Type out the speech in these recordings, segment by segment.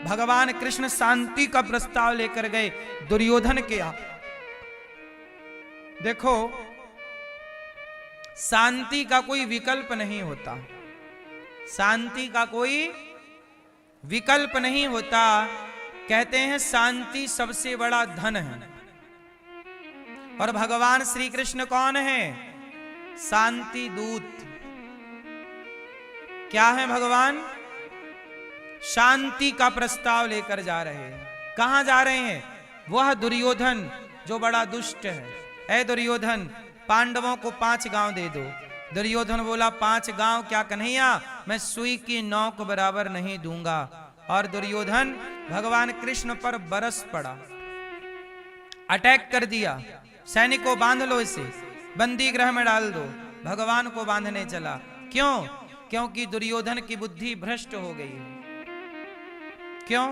भगवान कृष्ण शांति का प्रस्ताव लेकर गए दुर्योधन के यहाँ। देखो, शांति का कोई विकल्प नहीं होता, शांति का कोई विकल्प नहीं होता। कहते हैं शांति सबसे बड़ा धन है। और भगवान श्री कृष्ण कौन है? शांति दूत। क्या है भगवान? शांति का प्रस्ताव लेकर जा रहे हैं। कहां जा रहे हैं? वह दुर्योधन जो बड़ा दुष्ट है। ऐ दुर्योधन, पांडवों को 5 गांव दे दो। दुर्योधन बोला 5 गांव क्या कन्हैया, मैं सुई की नोक बराबर नहीं दूंगा। और दुर्योधन भगवान कृष्ण पर बरस पड़ा, अटैक कर दिया। सैनिकों बांध लो इसे, बंदी गृह में डाल दो। भगवान को बांधने चला। क्यों? क्योंकि दुर्योधन की बुद्धि भ्रष्ट हो गई है। क्यों?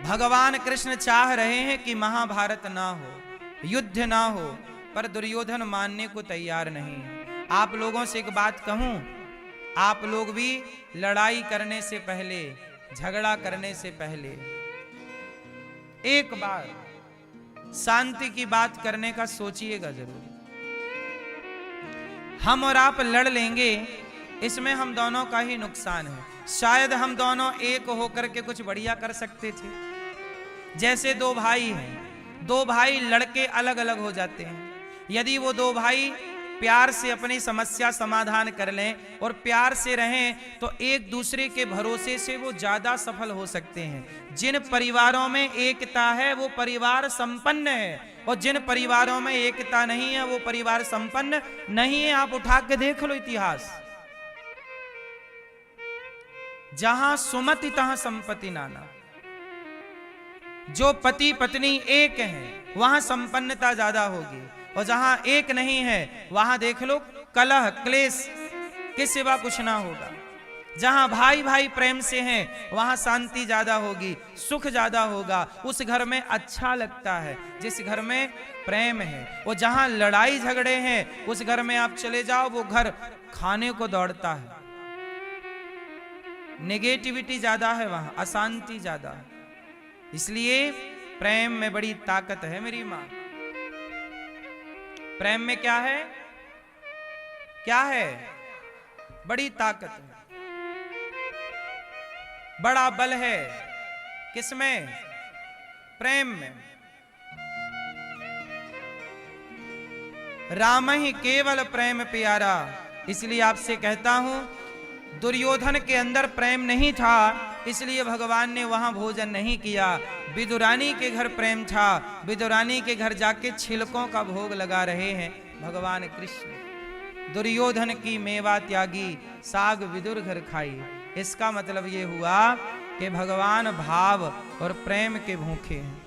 भगवान कृष्ण चाह रहे हैं कि महाभारत ना हो, युद्ध ना हो, पर दुर्योधन मानने को तैयार नहीं है। आप लोगों से एक बात कहूं, आप लोग भी लड़ाई करने से पहले, झगड़ा करने से पहले एक बार शांति की बात करने का सोचिएगा जरूर। हम और आप लड़ लेंगे, इसमें हम दोनों का ही नुकसान है। शायद हम दोनों एक होकर के कुछ बढ़िया कर सकते थे। जैसे 2 भाई हैं, 2 भाई लड़के अलग अलग हो जाते हैं। यदि वो 2 भाई प्यार से अपनी समस्या समाधान कर लें और प्यार से रहें तो एक दूसरे के भरोसे से वो ज्यादा सफल हो सकते हैं। जिन परिवारों में एकता है वो परिवार संपन्न है, और जिन परिवारों में एकता नहीं है वो परिवार संपन्न नहीं है। आप उठा के देख लो इतिहास, जहां सुमति तहां संपत्ति नाना। जो पति पत्नी एक हैं वहां संपन्नता ज्यादा होगी, और जहां एक नहीं है वहां देख लो कलह क्लेश के सिवा कुछ ना होगा। जहां भाई भाई प्रेम से हैं वहां शांति ज्यादा होगी, सुख ज्यादा होगा। उस घर में अच्छा लगता है जिस घर में प्रेम है। और जहां लड़ाई झगड़े हैं उस घर में आप चले जाओ, वो घर खाने को दौड़ता है। नेगेटिविटी ज्यादा है, वहां अशांति ज्यादा है। इसलिए प्रेम में बड़ी ताकत है मेरी मां। प्रेम में क्या है? क्या है? बड़ी ताकत है, बड़ा बल है। किसमें? प्रेम में। राम ही केवल प्रेम प्यारा। इसलिए आपसे कहता हूं, दुर्योधन के अंदर प्रेम नहीं था, इसलिए भगवान ने वहां भोजन नहीं किया। विदुरानी के घर प्रेम था, विदुरानी के घर जाके छिलकों का भोग लगा रहे हैं भगवान कृष्ण। दुर्योधन की मेवा त्यागी, साग विदुर घर खाई। इसका मतलब ये हुआ कि भगवान भाव और प्रेम के भूखे हैं।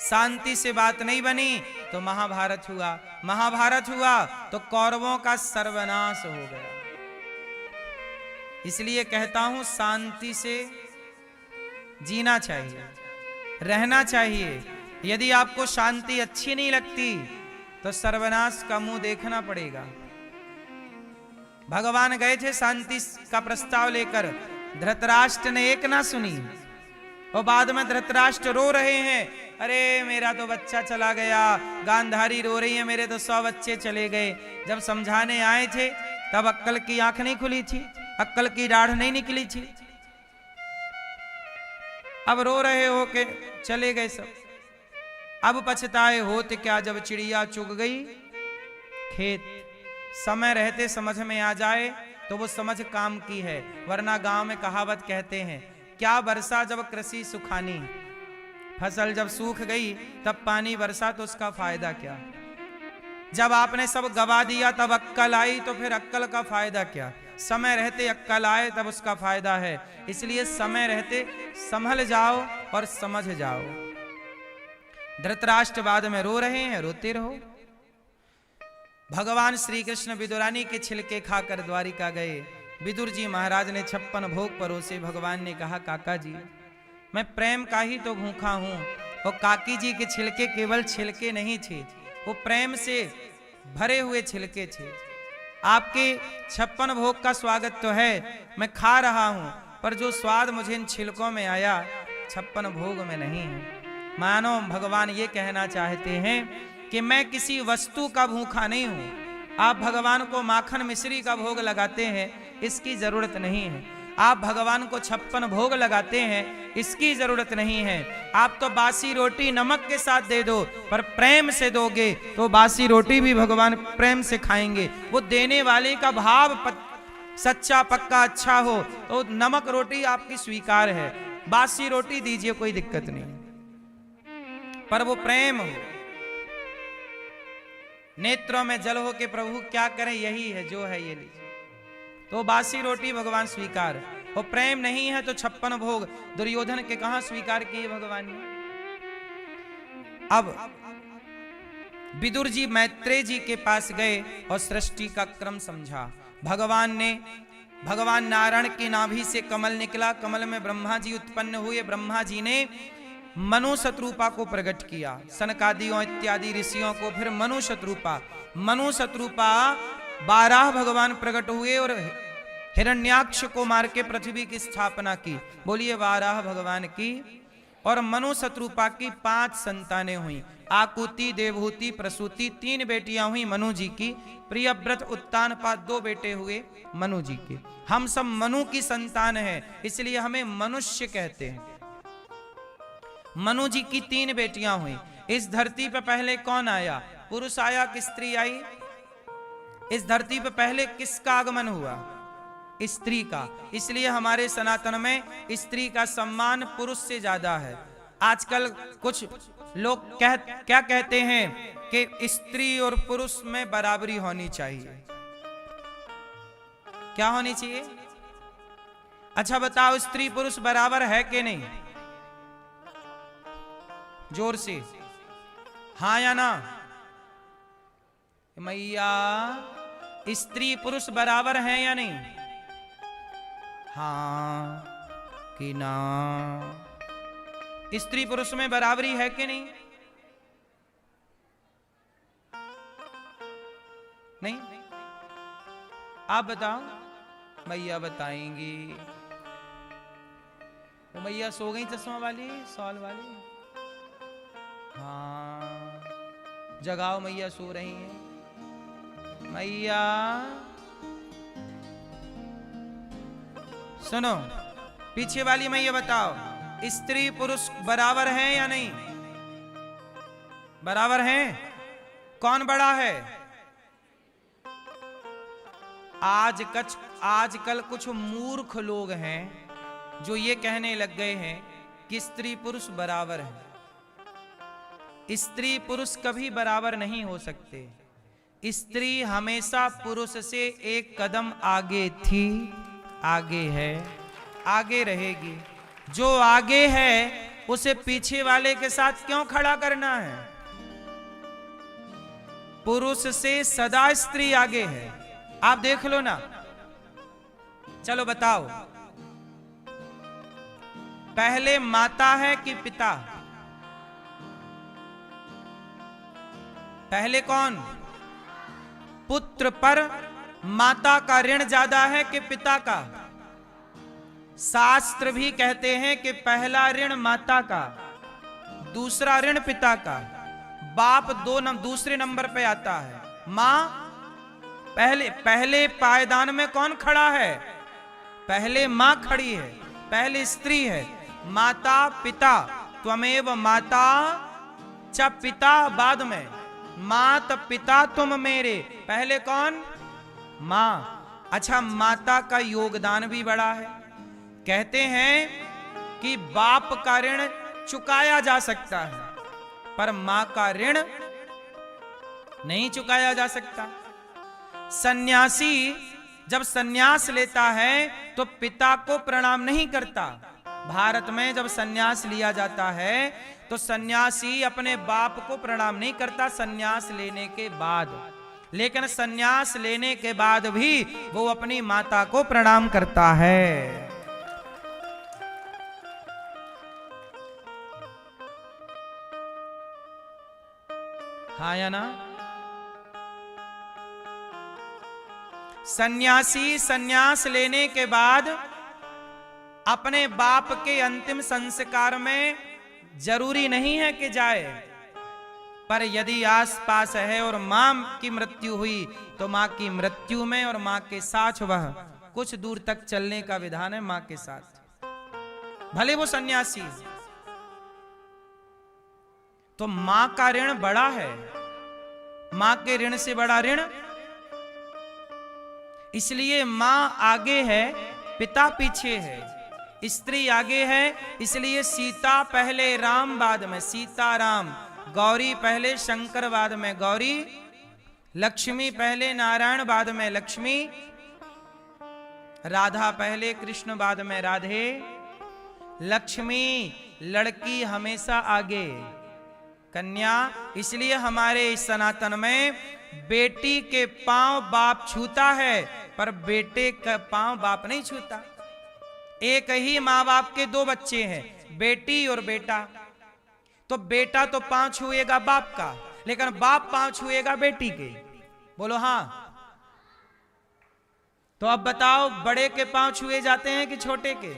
शांति से बात नहीं बनी तो महाभारत हुआ, महाभारत हुआ तो कौरवों का सर्वनाश हो गया। इसलिए कहता हूं शांति से जीना चाहिए, रहना चाहिए। यदि आपको शांति अच्छी नहीं लगती तो सर्वनाश का मुंह देखना पड़ेगा। भगवान गए थे शांति का प्रस्ताव लेकर, धृतराष्ट्र ने एक ना सुनी, और बाद में धृतराष्ट्र रो रहे हैं, अरे मेरा तो बच्चा चला गया। गांधारी रो रही है, मेरे तो 100 बच्चे चले गए। जब समझाने आए थे तब अक्कल की आंख नहीं खुली थी, अक्कल की दाढ़ नहीं निकली थी। अब रो रहे हो कि चले गए सब। अब पछताए होते क्या जब चिड़िया चुग गई खेत। समय रहते समझ में आ जाए तो वो समझ काम की है, वरना गांव में कहावत कहते हैं, क्या वर्षा जब कृषि सुखानी। फसल जब सूख गई तब पानी बरसा तो उसका फायदा क्या। जब आपने सब गवा दिया तब अक्कल आई तो फिर अक्कल का फायदा क्या। समय रहते अक्कल आए तब उसका फायदा है। इसलिए समय रहते संभल जाओ और समझ जाओ। धृतराष्ट्र बाद में रो रहे हैं, रोते रहो। भगवान श्री कृष्ण विदुरानी के छिलके खाकर द्वारिका गए। विदुर जी महाराज ने 56 भोग परोसे। भगवान ने कहा, काका जी मैं प्रेम का ही तो भूखा हूं। और काकी जी के छिलके केवल छिलके नहीं थे, वो प्रेम से भरे हुए छिलके थे। आपके 56 भोग का स्वागत तो है, मैं खा रहा हूं, पर जो स्वाद मुझे इन छिलकों में आया 56 भोग में नहीं है। मानो भगवान ये कहना चाहते हैं कि मैं किसी वस्तु का भूखा नहीं हूं। आप भगवान को माखन मिश्री का भोग लगाते हैं, इसकी जरूरत नहीं है। आप भगवान को 56 भोग लगाते हैं, इसकी जरूरत नहीं है। आप तो बासी रोटी नमक के साथ दे दो, पर प्रेम से दोगे तो बासी रोटी भी भगवान प्रेम से खाएंगे। वो देने वाले का भाव सच्चा पक्का अच्छा हो तो नमक रोटी आपकी स्वीकार है, बासी रोटी दीजिए, कोई दिक्कत नहीं, पर वो प्रेम हो, नेत्रों में जल हो कि प्रभु क्या करें, यही है जो है ये लीजिए, तो बासी रोटी भगवान स्वीकार। और प्रेम नहीं है तो 56 भोग दुर्योधन के कहां स्वीकार किए भगवान ने। अब विदुर जी मैत्रेय जी के पास गए और सृष्टि का क्रम समझा। भगवान नारायण की नाभि से कमल निकला, कमल में ब्रह्मा जी उत्पन्न हुए। ब्रह्मा जी ने मनु शत्रुपा को प्रकट किया, सनकादियों इत्यादि ऋषियों को, फिर मनु शत्रुपा 12 भगवान प्रकट हुए और हिरण्याक्ष को मार के पृथ्वी की स्थापना की। बोलिए 12 भगवान की। और मनु शत्रुपा की 5 संतानें हुई, आकुति, देवहूति, प्रसूति, 3 बेटियां हुई मनु जी की। प्रियव्रत, उत्तानपाद 2 बेटे हुए मनु जी के। हम सब मनु की संतान है, इसलिए हमें मनुष्य कहते हैं। मनु जी की 3 बेटियां हुई। इस धरती पर पहले कौन आया? पुरुष आया कि स्त्री आई? इस धरती पर पहले किसका आगमन हुआ? स्त्री का। इसलिए हमारे सनातन में स्त्री का सम्मान पुरुष से ज्यादा है। आजकल कुछ लोग क्या कहते हैं कि स्त्री और पुरुष में बराबरी होनी चाहिए। क्या होनी चाहिए? अच्छा बताओ, स्त्री पुरुष बराबर है कि नहीं? जोर से हाँ या ना? मैया, स्त्री पुरुष बराबर हैं या नहीं? हाँ कि ना? स्त्री पुरुष में बराबरी है कि नहीं? नहीं? आप बताओ। मैया बताएंगी। वो मैया सो गई चश्मा वाली, सॉल वाली। हाँ, जगाओ, मैया सो रही हैं। मैया सुनो, पीछे वाली मैया बताओ, स्त्री पुरुष बराबर हैं या नहीं? बराबर हैं। कौन बड़ा है? आजकल कुछ मूर्ख लोग हैं जो ये कहने लग गए हैं कि स्त्री पुरुष बराबर है। स्त्री पुरुष कभी बराबर नहीं हो सकते। स्त्री हमेशा पुरुष से एक कदम आगे थी, आगे है, आगे रहेगी। जो आगे है उसे पीछे वाले के साथ क्यों खड़ा करना है? पुरुष से सदा स्त्री आगे है। आप देख लो ना। चलो बताओ, पहले माता है कि पिता? पहले कौन? पुत्र पर माता का ऋण ज्यादा है कि पिता का? शास्त्र भी कहते हैं कि पहला ऋण माता का, दूसरा ऋण पिता का, बाप दूसरे नंबर पे आता है। मां पहले पायदान में कौन खड़ा है? पहले मां खड़ी है, पहले स्त्री है। माता पिता, त्वमेव माता च पिता बाद में। मात पिता तुम मेरे, पहले कौन? मां। अच्छा, माता का योगदान भी बड़ा है। कहते हैं कि बाप का ऋण चुकाया जा सकता है, पर मां का ऋण नहीं चुकाया जा सकता। सन्यासी जब सन्यास लेता है तो पिता को प्रणाम नहीं करता। भारत में जब सन्यास लिया जाता है तो सन्यासी अपने बाप को प्रणाम नहीं करता सन्यास लेने के बाद, लेकिन सन्यास लेने के बाद भी वो अपनी माता को प्रणाम करता है। हाँ या ना? सन्यासी सन्यास लेने के बाद अपने बाप के अंतिम संस्कार में जरूरी नहीं है कि जाए, पर यदि आस पास है और मां की मृत्यु हुई तो मां की मृत्यु में और मां के साथ वह कुछ दूर तक चलने का विधान है मां के साथ, भले वो सन्यासी। तो मां का ऋण बड़ा है, मां के ऋण से बड़ा ऋण, इसलिए मां आगे है, पिता पीछे है, स्त्री आगे है, इसलिए सीता पहले राम बाद में सीता राम, गौरी पहले शंकर बाद में गौरी, लक्ष्मी पहले नारायण बाद में लक्ष्मी, राधा पहले कृष्ण बाद में राधे। लक्ष्मी लड़की हमेशा आगे, कन्या। इसलिए हमारे इस सनातन में बेटी के पांव बाप छूता है, पर बेटे का पांव बाप नहीं छूता। एक ही माँ बाप के दो बच्चे हैं, बेटी और बेटा, तो बेटा तो पांव छुएगा बाप का, लेकिन बाप पांव छुएगा बेटी के। बोलो हाँ। तो अब बताओ, बड़े के पांव छुए जाते हैं कि छोटे के?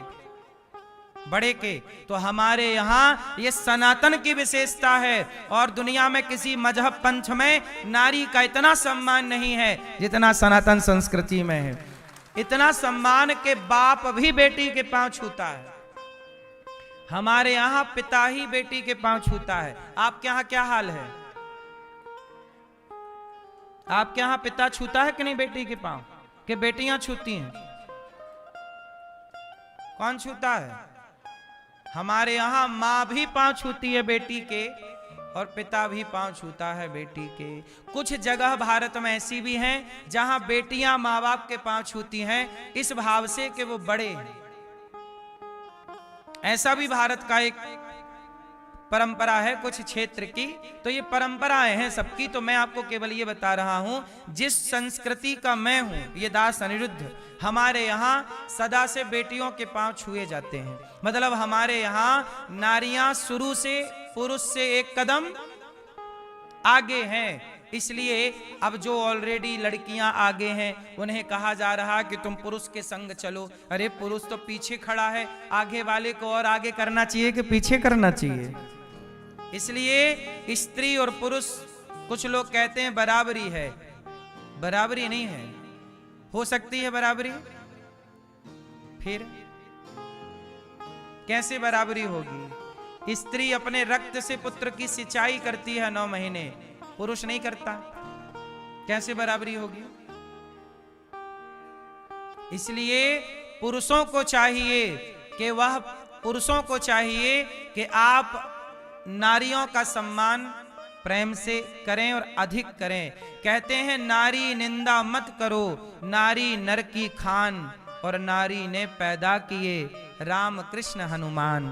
बड़े के। तो हमारे यहाँ ये सनातन की विशेषता है, और दुनिया में किसी मजहब पंथ में नारी का इतना सम्मान नहीं है जितना सनातन संस्कृति में है। इतना सम्मान के बाप भी बेटी के पांव छूता है। हमारे यहाँ पिता ही बेटी के पांव छूता है। आपके यहाँ क्या हाल है? आपके यहाँ पिता छूता है कि नहीं बेटी के पांव? कि बेटियां छूती हैं? कौन छूता है? हमारे यहाँ माँ भी पांव छूती है बेटी के, और पिता भी पांव छूता है बेटी के। कुछ जगह भारत में ऐसी भी हैं जहां बेटियां माँ बाप के पांव छूती हैं, इस भाव से कि वो बड़े हैं। ऐसा भी भारत का एक परंपरा है कुछ क्षेत्र की। तो ये परंपराएं हैं सबकी, तो मैं आपको केवल ये बता रहा हूं जिस संस्कृति का मैं हूं, ये दास अनिरुद्ध, हमारे यहाँ सदा से बेटियों के पांव छुए जाते हैं। मतलब हमारे यहाँ नारियां शुरू से पुरुष से एक कदम आगे हैं। इसलिए अब जो ऑलरेडी लड़कियां आगे हैं उन्हें कहा जा रहा कि तुम पुरुष के संग चलो। अरे पुरुष तो पीछे खड़ा है, आगे वाले को और आगे करना चाहिए कि पीछे करना चाहिए? इसलिए स्त्री और पुरुष, कुछ लोग कहते हैं बराबरी है, बराबरी नहीं है। हो सकती है बराबरी, फिर कैसे बराबरी होगी? स्त्री अपने रक्त से पुत्र की सिंचाई करती है 9 महीने, पुरुष नहीं करता, कैसे बराबरी होगी? इसलिए पुरुषों को चाहिए कि आप नारियों का सम्मान प्रेम से करें और अधिक करें। कहते हैं नारी निंदा मत करो, नारी नर की खान, और नारी ने पैदा किए राम कृष्ण हनुमान।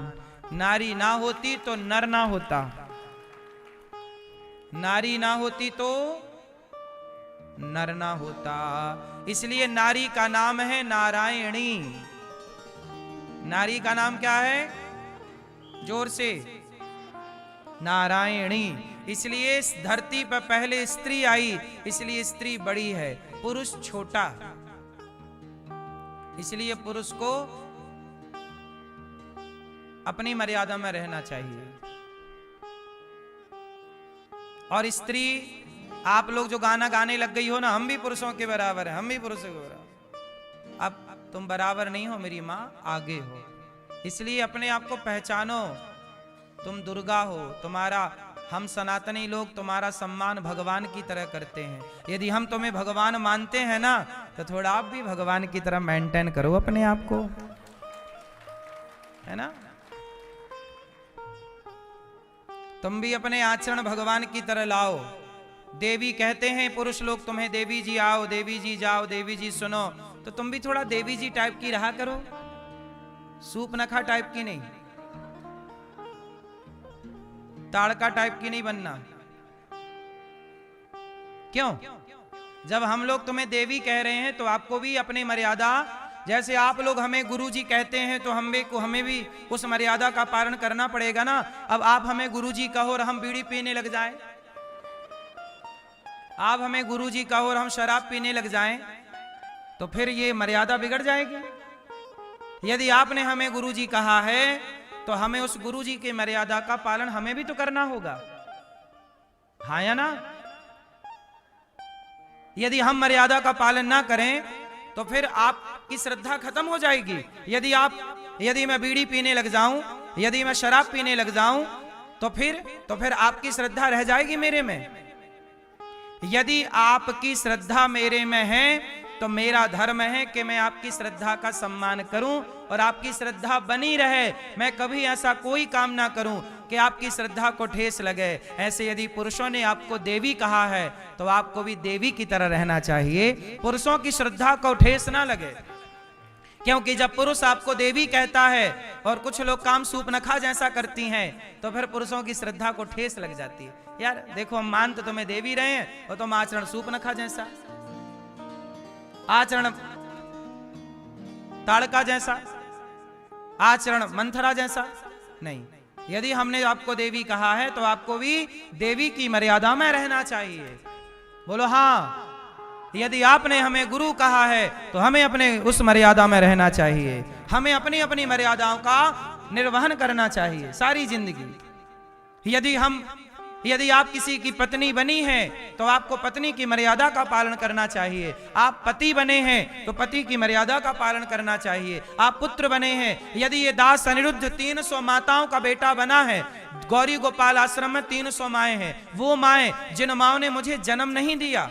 नारी ना होती तो नर ना होता, नारी ना होती तो नर ना होता। इसलिए नारी का नाम है नारायणी। नारी का नाम क्या है? जोर से, नारायणी। इसलिए इस धरती पर पहले स्त्री आई, इसलिए स्त्री बड़ी है, पुरुष छोटा। इसलिए पुरुष को अपनी मर्यादा में रहना चाहिए। और स्त्री, आप लोग जो गाना गाने लग गई हो ना, हम भी पुरुषों के बराबर हैं, हम भी पुरुषों के बराबर। अब तुम बराबर नहीं हो, मेरी माँ आगे हो। इसलिए अपने आप को पहचानो, तुम दुर्गा हो। तुम्हारा, हम सनातनी लोग तुम्हारा सम्मान भगवान की तरह करते हैं। यदि हम तुम्हें भगवान मानते हैं ना, तो थोड़ा आप भी भगवान की तरह मेंटेन करो अपने आप को, है ना? तुम भी अपने आचरण भगवान की तरह लाओ। देवी कहते हैं पुरुष लोग तुम्हें, देवी जी आओ, देवी जी जाओ, देवी जी सुनो, तो तुम भी थोड़ा देवी जी टाइप की रहा करो, सूप नखा टाइप की नहीं, ताड़का टाइप की नहीं बनना। क्यों? जब हम लोग तुम्हें देवी कह रहे हैं तो आपको भी अपनी मर्यादा, जैसे आप लोग हमें गुरुजी कहते हैं तो हमें भी उस मर्यादा का पालन करना पड़ेगा ना। अब आप हमें गुरुजी कहो और हम बीड़ी पीने लग जाएं, आप हमें गुरुजी कहो और हम शराब पीने लग जाएं, तो फिर ये मर्यादा बिगड़ जाएगी। यदि आपने हमें गुरुजी कहा है तो हमें उस गुरुजी की मर्यादा का पालन हमें भी तो करना होगा, हाँ या ना? यदि हम मर्यादा का पालन ना करें तो फिर आपकी श्रद्धा खत्म हो जाएगी। यदि मैं बीड़ी पीने लग जाऊं, यदि मैं शराब पीने लग जाऊं तो फिर आपकी श्रद्धा रह जाएगी मेरे में। यदि आपकी श्रद्धा मेरे में है तो मेरा धर्म है कि मैं आपकी श्रद्धा का सम्मान करूं और आपकी श्रद्धा बनी रहे। मैं कभी ऐसा कोई काम ना करूं कि आपकी श्रद्धा को ठेस लगे। ऐसे यदि पुरुषों ने आपको देवी कहा है तो आपको भी देवी की तरह रहना चाहिए, पुरुषों की श्रद्धा को ठेस ना लगे। क्योंकि जब पुरुष आपको देवी कहता है और कुछ लोग काम सूपनखा जैसा करती हैं तो फिर पुरुषों की श्रद्धा को ठेस लग जाती है। यार देखो, हम मान तो तुम्हें देवी रहे हैं और तुम आचरण सूपनखा जैसा, आचरण ताड़का जैसा, आचरण मंथरा जैसा नहीं। यदि हमने आपको देवी कहा है तो आपको भी देवी की मर्यादा में रहना चाहिए। बोलो हाँ। यदि आपने हमें गुरु कहा है तो हमें अपने उस मर्यादा में रहना चाहिए, हमें अपनी अपनी मर्यादाओं का निर्वहन करना चाहिए सारी जिंदगी। यदि आप किसी की पत्नी बनी हैं तो आपको पत्नी की मर्यादा का पालन करना चाहिए। आप पति बने हैं तो पति की मर्यादा का पालन करना चाहिए। आप पुत्र बने हैं, यदि ये दास अनिरुद्ध 300 माताओं का बेटा बना है, गौरी गोपाल आश्रम में 300 माएं हैं, वो माएं जिन माओं ने मुझे जन्म नहीं दिया,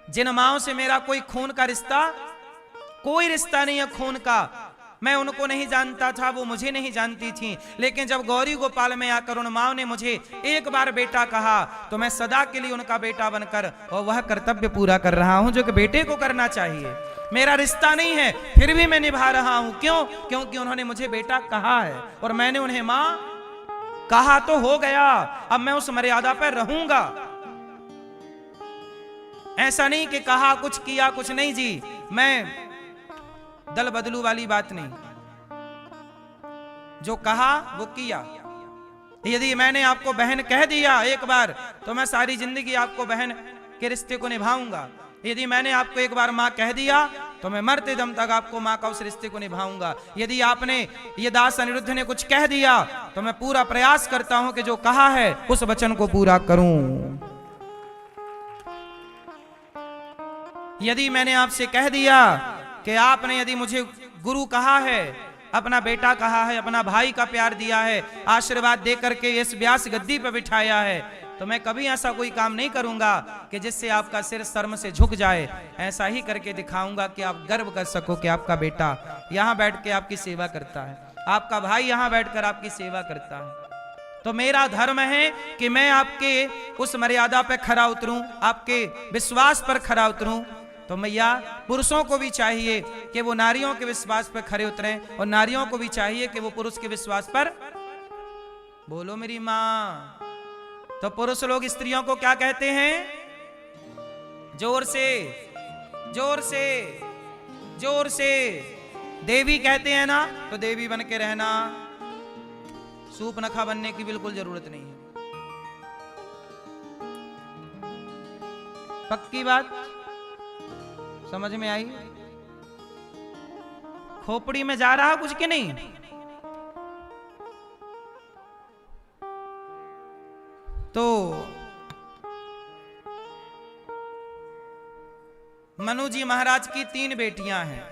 जिन माओं से मेरा कोई खून का रिश्ता, कोई रिश्ता नहीं है खून का, मैं उनको नहीं जानता था, वो मुझे नहीं जानती थी, लेकिन जब गौरी गोपाल में आकर उन माओं ने मुझे एक बार बेटा कहा तो मैं सदा के लिए उनका बेटा बनकर और वह कर्तव्य पूरा कर रहा हूं जो कि बेटे को करना चाहिए। मेरा रिश्ता नहीं है फिर भी मैं निभा रहा हूं। क्यों? क्योंकि उन्होंने मुझे बेटा कहा है और मैंने उन्हें मां कहा तो हो गया, अब मैं उस मर्यादा पर रहूंगा। ऐसा नहीं कि कहा कुछ किया कुछ नहीं जी, मैं दल बदलू वाली बात नहीं, जो कहा वो किया। यदि मैंने आपको बहन कह दिया एक बार तो मैं सारी जिंदगी आपको बहन के रिश्ते को निभाऊंगा। यदि मैंने आपको एक बार मां कह दिया तो मैं मरते दम तक आपको मां का उस रिश्ते को निभाऊंगा। यदि आपने ये दास अनिरुद्ध ने कुछ कह दिया तो मैं पूरा प्रयास करता हूं कि जो कहा है उस वचन को पूरा करूं। यदि मैंने आपसे कह दिया कि आपने यदि मुझे गुरु कहा है, अपना बेटा कहा है, अपना भाई का प्यार दिया है, आशीर्वाद दे करके इस व्यास गद्दी पर बिठाया है, तो मैं कभी ऐसा कोई काम नहीं करूंगा कि जिससे आपका सिर शर्म से झुक जाए। ऐसा ही करके दिखाऊंगा कि आप गर्व कर सको कि आपका बेटा यहां बैठ के आपकी सेवा करता है, आपका भाई यहां बैठकर आपकी सेवा करता है। तो मेरा धर्म है कि मैं आपके उस मर्यादा पर खरा उतरूं, आपके विश्वास पर खरा उतरूं। तो मैया पुरुषों को भी चाहिए कि वो नारियों के विश्वास पर खरे उतरें और नारियों को भी चाहिए कि वो पुरुष के विश्वास पर। बोलो मेरी माँ। तो पुरुष लोग स्त्रियों को क्या कहते हैं? जोर से जोर से जोर से देवी कहते हैं ना, तो देवी बन के रहना, सूपनखा बनने की बिल्कुल जरूरत नहीं है। पक्की बात समझ में आई? खोपड़ी में जा रहा कुछ के नहीं? तो मनु जी महाराज की 3 बेटियां हैं,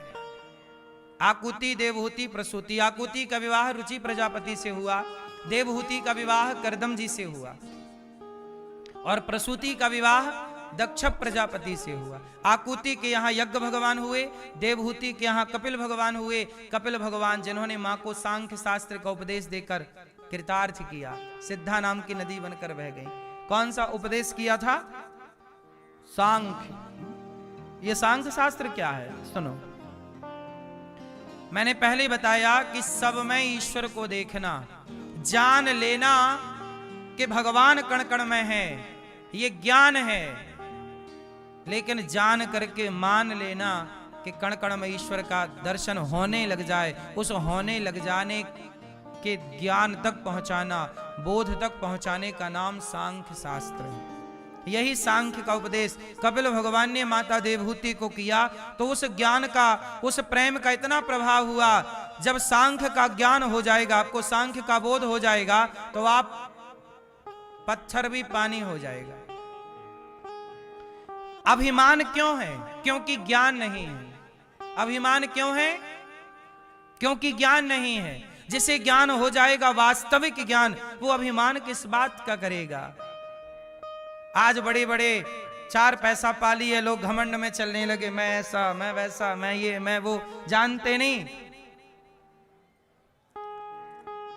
आकुति, देवहूति, प्रसूति। आकुति का विवाह रुचि प्रजापति से हुआ, देवहूति का विवाह करदम जी से हुआ और प्रसूति का विवाह दक्ष प्रजापति से हुआ। आकुति के यहाँ यज्ञ भगवान हुए, देवहूति के यहाँ कपिल भगवान हुए। कपिल भगवान जिन्होंने मां को सांख्य शास्त्र का उपदेश देकर कृतार्थ किया, सिद्धा नाम की नदी बनकर बह गई। कौन सा उपदेश किया था? सांख्य। ये सांख्य शास्त्र क्या है सुनो। मैंने पहले बताया कि सब में ईश्वर को देखना, जान लेना कि भगवान कण कण में है, ये ज्ञान है। लेकिन जान करके मान लेना कि कण कण में ईश्वर का दर्शन होने लग जाए, उस होने लग जाने के ज्ञान तक पहुंचाना, बोध तक पहुंचाने का नाम सांख्य शास्त्र है। यही सांख्य का उपदेश कपिल भगवान ने माता देवहूति को किया, तो उस ज्ञान का, उस प्रेम का इतना प्रभाव हुआ। जब सांख्य का ज्ञान हो जाएगा, आपको सांख्य का बोध हो जाएगा, तो आप पत्थर भी पानी हो जाएगा। अभिमान क्यों है? क्योंकि ज्ञान नहीं है। अभिमान क्यों है? क्योंकि ज्ञान नहीं है। जिसे ज्ञान हो जाएगा, वास्तविक ज्ञान, वो अभिमान किस बात का करेगा। आज बड़े बड़े 4 पैसा पा लिए लोग घमंड में चलने लगे, मैं ऐसा, मैं वैसा, मैं ये, मैं वो, जानते नहीं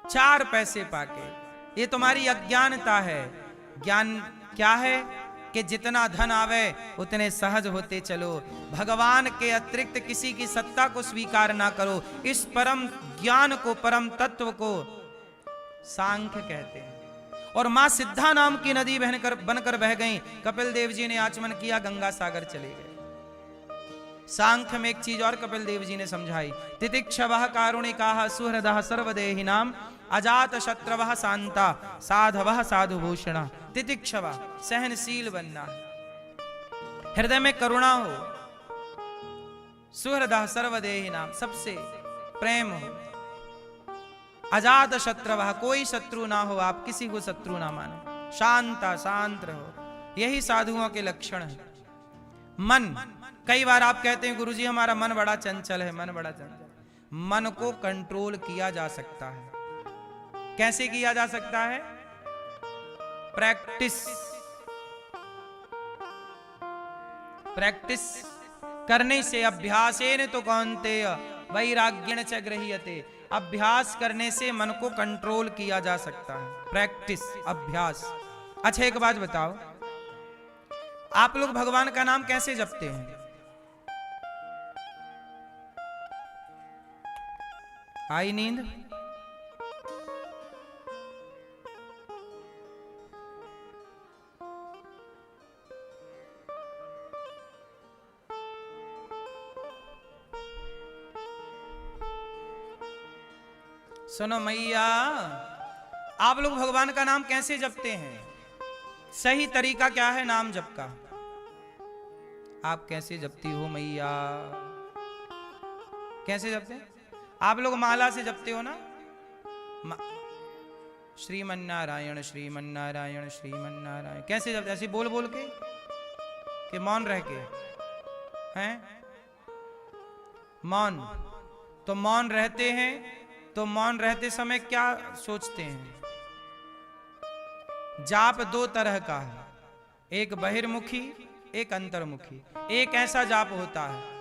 4 पैसे पाके। ये तुम्हारी अज्ञानता है। ज्ञान क्या है कि जितना धन आवे उतने सहज होते चलो, भगवान के अतिरिक्त किसी की सत्ता को स्वीकार ना करो। इस परम ज्ञान को, परम तत्व को सांख्य कहते हैं। और मां सिद्धा नाम की नदी बनकर बह गई। कपिल देव जी ने आचमन किया, गंगा सागर चले गए। सांख्य में एक चीज और कपिल देव जी ने समझाई, तितिक्षवः कारुणिकाः सुहृदः सर्वदेहिनां अजात शत्रवः शांता साधवः साधुभूषणः। तितिक्षवा, सहनशील बनना, हृदय में करुणा हो, सुहृदः सर्वदेहिनां, सबसे प्रेम हो, अजात शत्रवः, कोई शत्रु ना हो, आप किसी को शत्रु ना मानो, शांता, शांत रहो, यही साधुओं के लक्षण है। मन, कई बार आप कहते हैं गुरुजी हमारा मन बड़ा चंचल है, मन बड़ा चंचल। मन को कंट्रोल किया जा सकता है। कैसे किया जा सकता है? प्रैक्टिस। प्रैक्टिस करने से, अभ्यासेन तो कौन्तेय वैराग्येण च गृह्यते। अभ्यास करने से मन को कंट्रोल किया जा सकता है। प्रैक्टिस, अभ्यास। अच्छा एक बात बताओ, आप लोग भगवान का नाम कैसे जपते हैं? आई नींद? सुनो मैया, आप लोग भगवान का नाम कैसे जपते हैं? सही तरीका क्या है नाम जप का? आप कैसे जपती हो मैया? कैसे जपते हैं? आप लोग माला से जपते हो ना? श्रीमन्नारायण श्रीमन्नारायण श्रीमन्नारायण। कैसे जपते? ऐसे बोल बोल के कि मौन रह के? हैं मौन? तो मौन रहते हैं, तो मौन रहते समय क्या सोचते हैं? जाप 2 तरह का है, एक बहिर्मुखी, एक अंतर्मुखी। एक ऐसा जाप होता है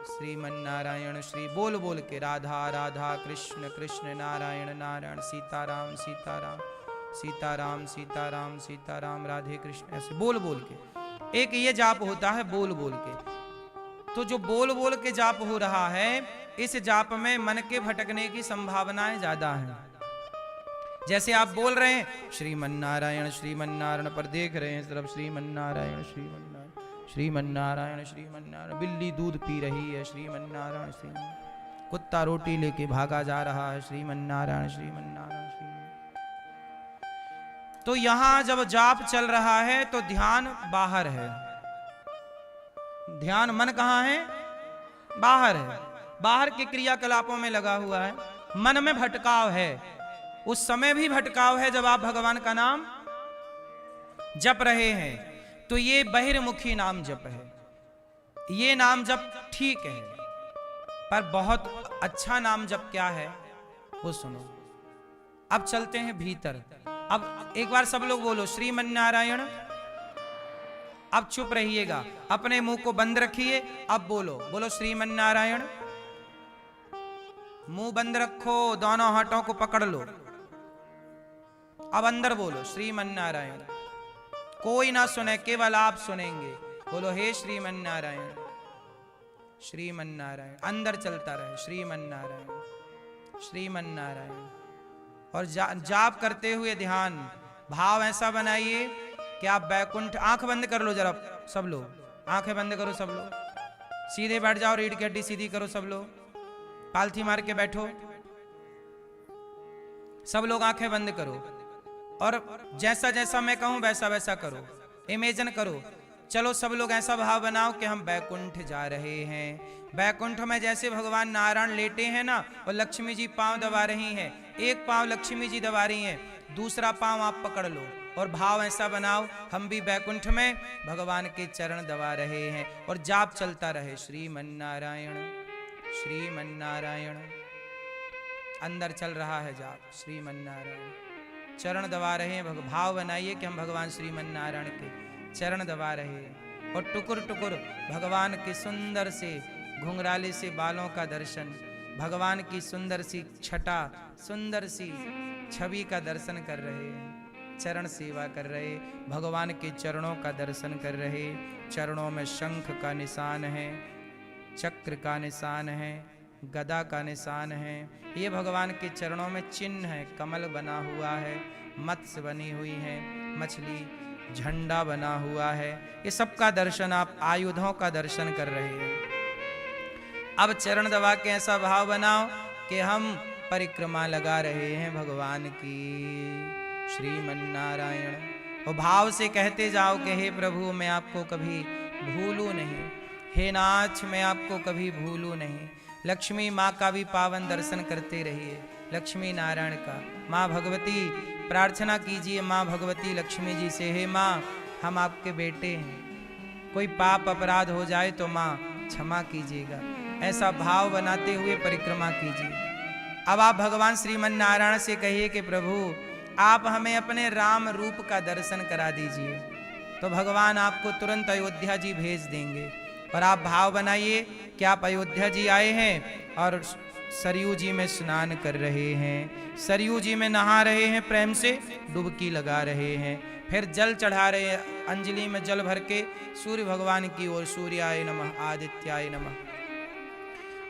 श्रीमन्नारायण श्री बोल बोल के, राधा राधा कृष्ण कृष्ण नारायण नारायण सीताराम सीताराम सीताराम सीताराम सीताराम राधे कृष्ण, ऐसे बोल बोल के। एक ये जाप होता है बोल बोल के। तो जो बोल बोल के जाप हो रहा है, इस जाप में मन के भटकने की संभावनाएं ज्यादा हैं। जैसे आप बोल रहे हैं श्रीमन्नारायण श्रीमन्नारायण, पर देख रहे हैं सिर्फ श्रीमन्नारायण श्रीमन्नारायण श्रीमन्नारायण श्रीमन्नारायण। बिल्ली दूध पी रही है श्रीमन्नारायण श्रीमन्नारायण, कुत्ता रोटी लेके भागा जा रहा है श्रीमन्नारायण श्रीमन्नारायण श्रीमन्नारायण। तो यहां जब जाप चल रहा है तो ध्यान बाहर है। ध्यान, मन कहां है? बाहर है, बाहर के क्रियाकलापों में लगा हुआ है। मन में भटकाव है, उस समय भी भटकाव है जब आप भगवान का नाम जप रहे हैं। तो ये बहिर्मुखी नाम जप है। ये नाम जप ठीक है, पर बहुत अच्छा नाम जप क्या है वो सुनो। अब चलते हैं भीतर। अब एक बार सब लोग बोलो श्रीमन्नारायण। अब चुप रहिएगा, अपने मुंह को बंद रखिए। अब बोलो, बोलो श्रीमन्नारायण। मुंह बंद रखो, दोनों हाथों को पकड़ लो। अब अंदर बोलो श्रीमन्नारायण। कोई ना सुने, केवल आप सुनेंगे। बोलो हे श्रीमन्नारायण श्रीमन्नारायण। अंदर चलता रहे श्रीमन्नारायण श्रीमन्नारायण। और जाप करते हुए ध्यान भाव ऐसा बनाइए कि आप बैकुंठ। आंख बंद कर लो जरा सब लोग, आंखें बंद करो सब लोग। सीधे बैठ जाओ, रीढ़ की हड्डी सीधी करो सब लोग, पालथी मार के बैठो। सब लोग आंखें बंद करो और जैसा जैसा मैं कहूं वैसा वैसा करो। इमेजिन करो, चलो सब लोग ऐसा भाव बनाओ कि हम बैकुंठ जा रहे हैं। बैकुंठ में जैसे भगवान नारायण लेटे हैं ना, और लक्ष्मी जी पांव दबा रही हैं, एक पांव लक्ष्मी जी दबा रही हैं, दूसरा पांव आप पकड़ लो और भाव ऐसा बनाओ हम भी बैकुंठ में भगवान के चरण दबा रहे हैं और जाप चलता रहे, श्रीमन्नारायण श्रीमन्नारायण। अंदर चल रहा है जाप, श्रीमन्नारायण। चरण दबा रहे हैं, भाव बनाइए कि हम भगवान श्रीमन्नारायण के चरण दबा रहे हैं और टुकुर टुकुर भगवान के सुंदर से घुंघराले से बालों का दर्शन, भगवान की सुंदर सी छटा, सुंदर सी छवि का दर्शन कर रहे हैं, चरण सेवा कर रहे, भगवान के चरणों का दर्शन कर रहे। चरणों में शंख का निशान है, चक्र का निशान है, गदा का निशान है, ये भगवान के चरणों में चिन्ह है, कमल बना हुआ है, मत्स्य बनी हुई है, मछली, झंडा बना हुआ है, ये सब का दर्शन, आप आयुधों का दर्शन कर रहे हैं। अब चरण दबा के ऐसा भाव बनाओ कि हम परिक्रमा लगा रहे हैं भगवान की, श्रीमन्नारायण। और भाव से कहते जाओ कि हे प्रभु मैं आपको कभी भूलूं नहीं, हे नाथ मैं आपको कभी भूलूं नहीं। लक्ष्मी माँ का भी पावन दर्शन करते रहिए, लक्ष्मी नारायण का। माँ भगवती प्रार्थना कीजिए माँ भगवती लक्ष्मी जी से, हे माँ हम आपके बेटे हैं, कोई पाप अपराध हो जाए तो माँ क्षमा कीजिएगा, ऐसा भाव बनाते हुए परिक्रमा कीजिए। अब आप भगवान श्रीमन्नारायण से कहिए कि प्रभु आप हमें अपने राम रूप का दर्शन करा दीजिए, तो भगवान आपको तुरंत अयोध्या जी भेज देंगे। और आप भाव बनाइए कि आप अयोध्या जी आए हैं और सरयू जी में स्नान कर रहे हैं, सरयू जी में नहा रहे हैं, प्रेम से डुबकी लगा रहे हैं, फिर जल चढ़ा रहे हैं, अंजलि में जल भर के सूर्य भगवान की ओर, सूर्याय नमः आदित्याय नमः।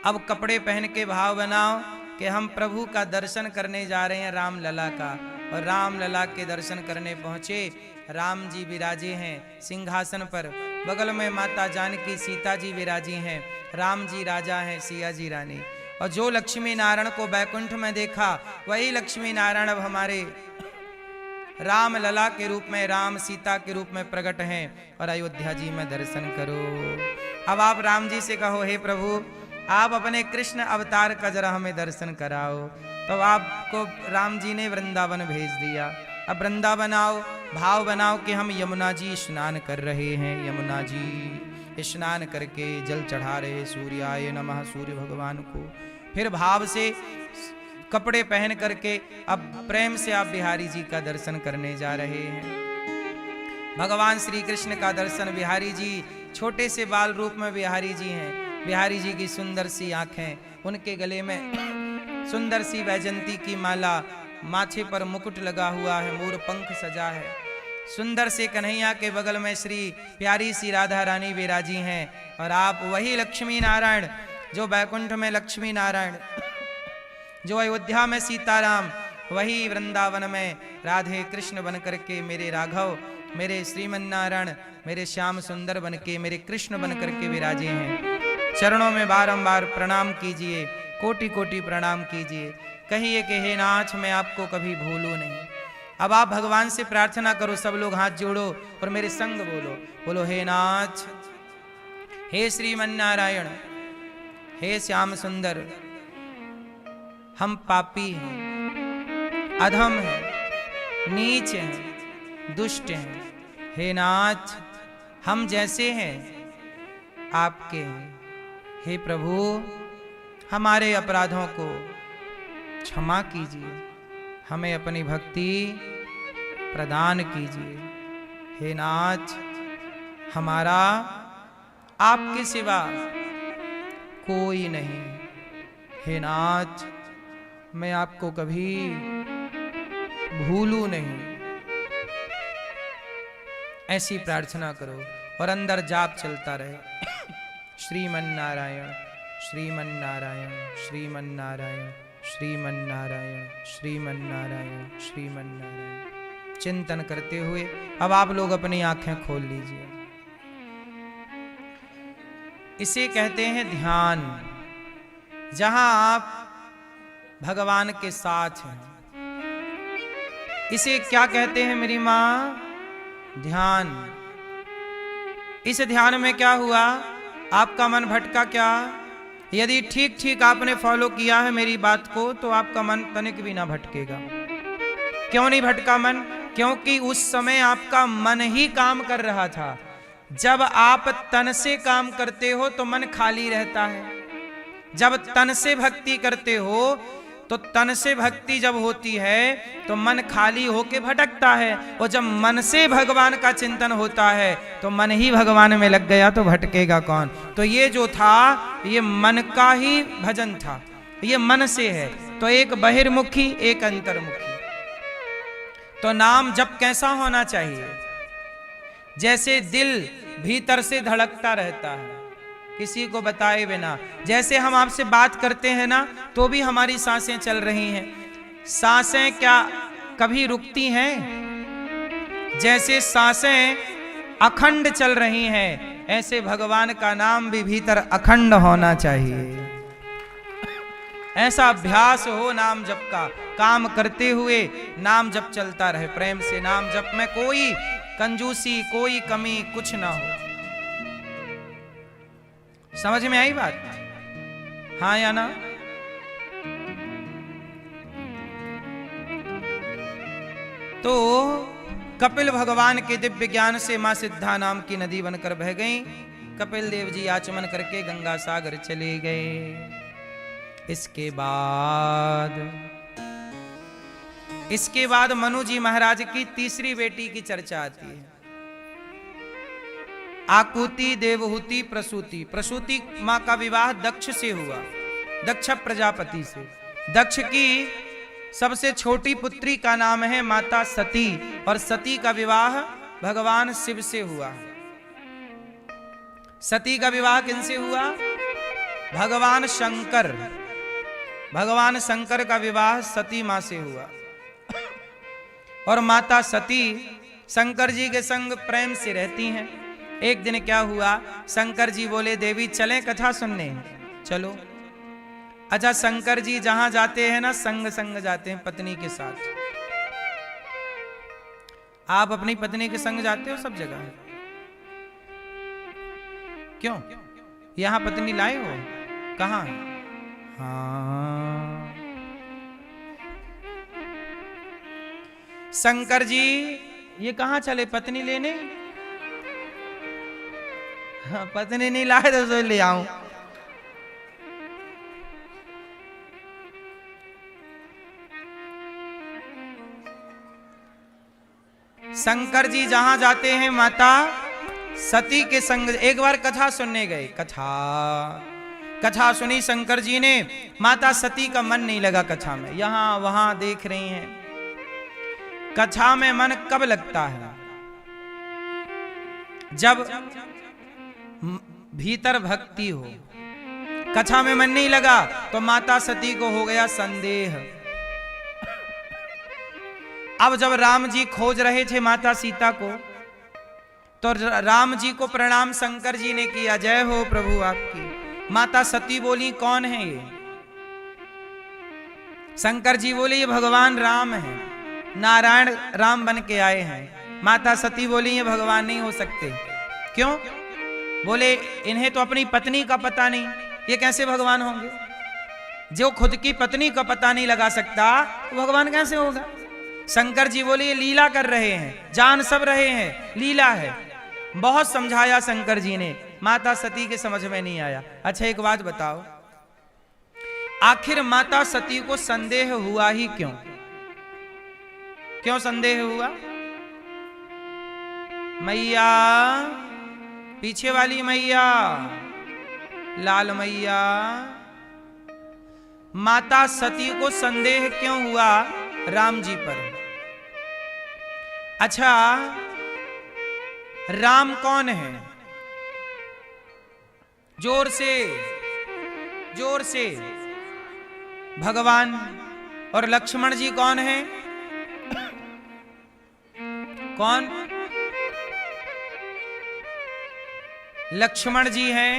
अब कपड़े पहन के भाव बनाओ कि हम प्रभु का दर्शन करने जा रहे हैं, राम लला का। और राम लला के दर्शन करने पहुंचे, राम जी विराजे हैं सिंहासन पर, बगल में माता जानकी सीता जी विराजी हैं, राम जी राजा हैं, सिया जी रानी। और जो लक्ष्मी नारायण को बैकुंठ में देखा वही लक्ष्मी नारायण अब हमारे राम लला के रूप में, राम सीता के रूप में प्रकट हैं। और अयोध्या जी में दर्शन करो। अब आप राम जी से कहो हे प्रभु आप अपने कृष्ण अवतार का जरा हमें दर्शन कराओ। तो आपको राम जी ने वृंदावन भेज दिया। अब वृंदावन आओ, भाव बनाओ कि हम यमुना जी स्नान कर रहे हैं, यमुना जी स्नान करके जल चढ़ा रहे सूर्याय नमः, सूर्य भगवान को। फिर भाव से कपड़े पहन करके अब प्रेम से आप बिहारी जी का दर्शन करने जा रहे हैं। भगवान श्री कृष्ण का दर्शन, बिहारी जी छोटे से बाल रूप में बिहारी जी हैं, बिहारी जी की सुंदर सी आंखें, उनके गले में सुंदर सी वैजंती की माला, माथे पर मुकुट लगा हुआ है, मोर पंख सजा है, सुंदर से कन्हैया के बगल में श्री प्यारी सी राधा रानी विराजी हैं। और आप वही लक्ष्मी नारायण जो बैकुंठ में लक्ष्मी नारायण, जो अयोध्या में सीताराम, वही वृंदावन में राधे कृष्ण बन करके मेरे राघव, मेरे श्रीमन्नारायण, मेरे श्याम सुंदर बन के, मेरे कृष्ण बन करके विराजे हैं। चरणों में बारंबार प्रणाम कीजिए, कोटि कोटि प्रणाम कीजिए, कहिए कि हे नाथ मैं आपको कभी भूलूं नहीं। अब आप भगवान से प्रार्थना करो, सब लोग हाथ जोड़ो और मेरे संग बोलो, बोलो हे नाथ, हे श्रीमन्नारायण, हे श्याम सुंदर, हम पापी हैं, अधम हैं, नीच हैं, दुष्ट हैं, हे नाथ हम जैसे हैं आपके हैं। हे प्रभु हमारे अपराधों को क्षमा कीजिए, हमें अपनी भक्ति प्रदान कीजिए। हे नाथ हमारा आपके सिवा कोई नहीं, हे नाथ मैं आपको कभी भूलूं नहीं। ऐसी प्रार्थना करो और अंदर जाप चलता रहे, श्रीमन्नारायण श्रीमन्नारायण श्रीमन्नारायण श्रीमन्नारायण श्रीमन्नारायण श्रीमन्नारायण चिंतन करते हुए अब आप लोग अपनी आंखें खोल लीजिए। इसे कहते हैं ध्यान, जहां आप भगवान के साथ हैं। इसे क्या कहते हैं मेरी मां? ध्यान। इस ध्यान में क्या हुआ, आपका मन भटका क्या? यदि ठीक ठीक आपने फॉलो किया है मेरी बात को तो आपका मन तनिक भी ना भटकेगा। क्यों नहीं भटका मन? क्योंकि उस समय आपका मन ही काम कर रहा था। जब आप तन से काम करते हो तो मन खाली रहता है, जब तन से भक्ति करते हो तो तन से भक्ति जब होती है तो मन खाली होके भटकता है, और जब मन से भगवान का चिंतन होता है तो मन ही भगवान में लग गया तो भटकेगा कौन? तो ये जो था ये मन का ही भजन था, ये मन से है। तो एक बहिर्मुखी एक अंतर्मुखी। तो नाम जप कैसा होना चाहिए? जैसे दिल भीतर से धड़कता रहता है किसी को बताए बिना। जैसे हम आपसे बात करते हैं ना तो भी हमारी सांसें चल रही हैं। सांसें क्या कभी रुकती हैं? जैसे सांसें अखंड चल रही हैं ऐसे भगवान का नाम भी भीतर अखंड होना चाहिए। ऐसा अभ्यास हो नाम जप का, काम करते हुए नाम जप चलता रहे प्रेम से। नाम जप में कोई कंजूसी कोई कमी कुछ ना हो। समझ में आई बात? हाँ या ना? तो कपिल भगवान के दिव्य ज्ञान से मां सिद्धा नाम की नदी बनकर बह गई। कपिल देव जी आचमन करके गंगा सागर चले गए। इसके बाद मनु जी महाराज की तीसरी बेटी की चर्चा आती है। आकुति देवहूति प्रसूति। प्रसूति मां का विवाह दक्ष से हुआ, दक्ष प्रजापति से। दक्ष की सबसे छोटी पुत्री का नाम है माता सती, और सती का विवाह भगवान शिव से हुआ। सती का विवाह किनसे हुआ? भगवान शंकर। भगवान शंकर का विवाह सती मां से हुआ। और माता सती शंकर जी के संग प्रेम से रहती हैं। एक दिन क्या हुआ, शंकर जी बोले देवी चलें कथा सुनने? चलो। अच्छा, शंकर जी जहां जाते हैं ना संग संग जाते हैं पत्नी के साथ। आप अपनी पत्नी के संग जाते हो सब जगह? क्यों? यहां पत्नी लाए हो? कहां? हाँ, शंकर जी ये कहां चले पत्नी लेने? हाँ, पत्नी नहीं लाए तो ले आऊं। शंकर जी जहां जाते हैं माता सती के संग। एक बार कथा सुनने गए, कथा सुनी शंकर जी ने। माता सती का मन नहीं लगा कथा में, यहां वहां देख रही हैं। कथा में मन कब लगता है? जब भीतर भक्ति हो। कथा में मन नहीं लगा तो माता सती को हो गया संदेह। अब जब राम जी खोज रहे थे माता सीता को तो राम जी को प्रणाम शंकर जी ने किया, जय हो प्रभु आपकी। माता सती बोली कौन है ये? शंकर जी बोले ये भगवान राम है, नारायण राम बन के आए हैं। माता सती बोली ये भगवान नहीं हो सकते। क्यों? बोले इन्हें तो अपनी पत्नी का पता नहीं, ये कैसे भगवान होंगे? जो खुद की पत्नी का पता नहीं लगा सकता तो भगवान कैसे होगा? शंकर जी बोले ये लीला कर रहे हैं, जान सब रहे हैं, लीला है। बहुत समझाया शंकर जी ने, माता सती के समझ में नहीं आया। अच्छा एक बात बताओ, आखिर माता सती को संदेह हुआ ही क्यों? क्यों संदेह हुआ? मैया, पीछे वाली मैया, लाल मैया, माता सती को संदेह क्यों हुआ राम जी पर? अच्छा, राम कौन है? जोर से, जोर से। भगवान। और लक्ष्मण जी कौन है? कौन? लक्ष्मण जी हैं।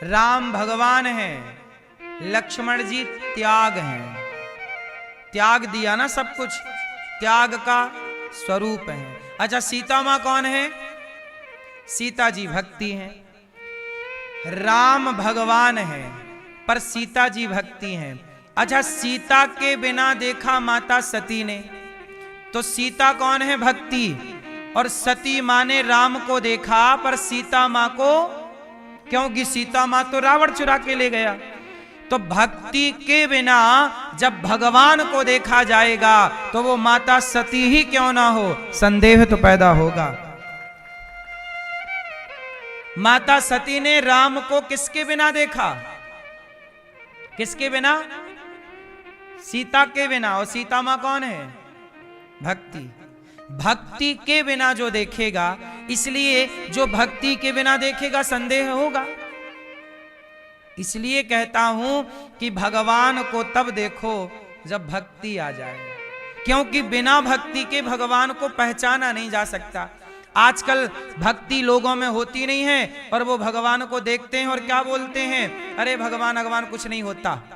राम भगवान हैं, लक्ष्मण जी त्याग हैं। त्याग दिया ना सब कुछ, त्याग का स्वरूप हैं। अच्छा, सीता मां कौन है? सीता जी भक्ति हैं। राम भगवान है पर सीता जी भक्ति हैं। अच्छा, सीता के बिना देखा माता सती ने, तो सीता कौन है? भक्ति। और सती मां ने राम को देखा पर सीता मां को, क्योंकि सीता मां तो रावण चुरा के ले गया। तो भक्ति के बिना जब भगवान को देखा जाएगा तो वो माता सती ही क्यों ना हो, संदेह तो पैदा होगा। माता सती ने राम को किसके बिना देखा? किसके बिना? सीता के बिना। और सीता मां कौन है? भक्ति। भक्ति के बिना जो देखेगा, इसलिए जो भक्ति के बिना देखेगा संदेह होगा। इसलिए कहता हूं कि भगवान को तब देखो जब भक्ति आ जाए, क्योंकि बिना भक्ति के भगवान को पहचाना नहीं जा सकता। आजकल भक्ति लोगों में होती नहीं है और वो भगवान को देखते हैं और क्या बोलते हैं, अरे भगवान भगवान कुछ नहीं होता।